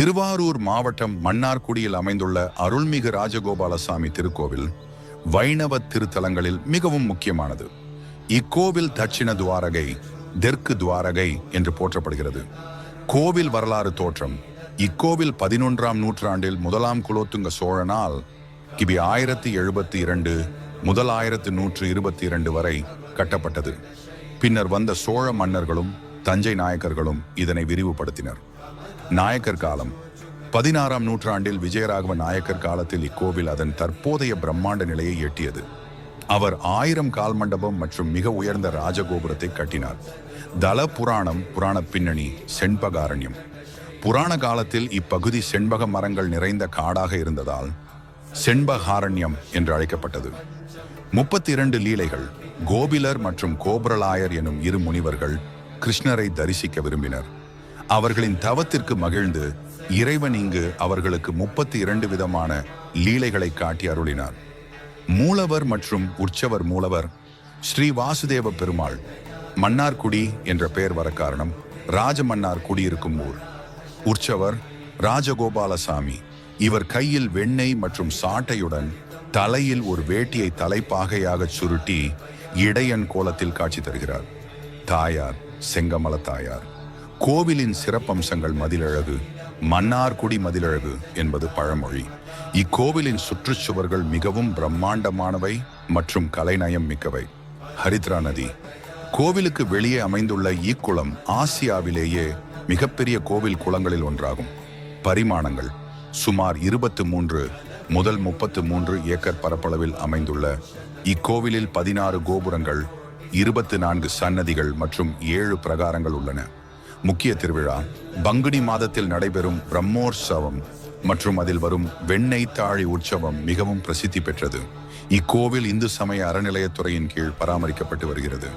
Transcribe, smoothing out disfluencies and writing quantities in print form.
திருவாரூர் மாவட்டம் மன்னார்குடியில் அமைந்துள்ள அருள்மிகு ராஜகோபாலசாமி திருக்கோவில் வைணவ திருத்தலங்களில் மிகவும் முக்கியமானது. இக்கோவில் தட்சிண துவாரகை, தெற்கு துவாரகை என்று போற்றப்படுகிறது. கோவில் வரலாறு தோற்றம். இக்கோவில் 11ஆம் நூற்றாண்டில் முதலாம் குலோத்துங்க சோழனால் கிபி 1072 முதல் 1122 வரை கட்டப்பட்டது. பின்னர் வந்த சோழ மன்னர்களும் தஞ்சை நாயக்கர்களும் இதனை விரிவுபடுத்தினர். நாயக்கர் காலம். 16ஆம் நூற்றாண்டில் விஜயராகவ நாயக்கர் காலத்தில் இக்கோவில் அதன் தற்போதைய பிரம்மாண்ட நிலையை எட்டியது. அவர் 1000 கால் மண்டபம் மற்றும் மிக உயர்ந்த ராஜகோபுரத்தை கட்டினார். தல புராணம். புராண பின்னணி செண்பகாரண்யம். புராண காலத்தில் இப்பகுதி செண்பக மரங்கள் நிறைந்த காடாக இருந்ததால் செண்பகாரண்யம் என்று அழைக்கப்பட்டது. 32 லீலைகள். கோபிலர் மற்றும் கோபுரலாயர் எனும் இரு முனிவர்கள் கிருஷ்ணரை தரிசிக்க விரும்பினர். அவர்களின் தவத்திற்கு மகிழ்ந்து இறைவன் இங்கு அவர்களுக்கு 32 விதமான லீலைகளை காட்டி அருளினார். மூலவர் மற்றும் உற்சவர். மூலவர் ஸ்ரீ வாசுதேவ பெருமாள். மன்னார்குடி என்ற பெயர் வர காரணம் ராஜமன்னார் குடியிருக்கும் ஊர். உற்சவர் ராஜகோபாலசாமி. இவர் கையில் வெண்ணெய் மற்றும் சாட்டையுடன் தலையில் ஒரு வேட்டியை தலைப்பாகையாக சுருட்டி இடையன் கோலத்தில் காட்சி தருகிறார். தாயார் செங்கமல தாயார். கோவிலின் சிறப்பம்சங்கள். மதிலழகு. மன்னார்குடி மதிலழகு என்பது பழமொழி. இக்கோவிலின் சுற்றுச்சுவர்கள் மிகவும் பிரம்மாண்டமானவை மற்றும் கலைநயம் மிக்கவை. ஹரித்ரா நதி. கோவிலுக்கு வெளியே அமைந்துள்ள இக்குளம் ஆசியாவிலேயே மிகப்பெரிய கோவில் குளங்களில் ஒன்றாகும். பரிமாணங்கள். சுமார் 23 முதல் 33 ஏக்கர் பரப்பளவில் அமைந்துள்ள இக்கோவிலில் 16 கோபுரங்கள், 24 சன்னதிகள் மற்றும் 7 பிரகாரங்கள் உள்ளன. முக்கிய திருவிழா. பங்குனி மாதத்தில் நடைபெறும் பிரம்மோற்சவம் மற்றும் அதில் வரும் வெண்ணெய் தாழி உற்சவம் மிகவும் பிரசித்தி பெற்றது. இக்கோவில் இந்து சமய அறநிலையத்துறையின் கீழ் பராமரிக்கப்பட்டு வருகிறது.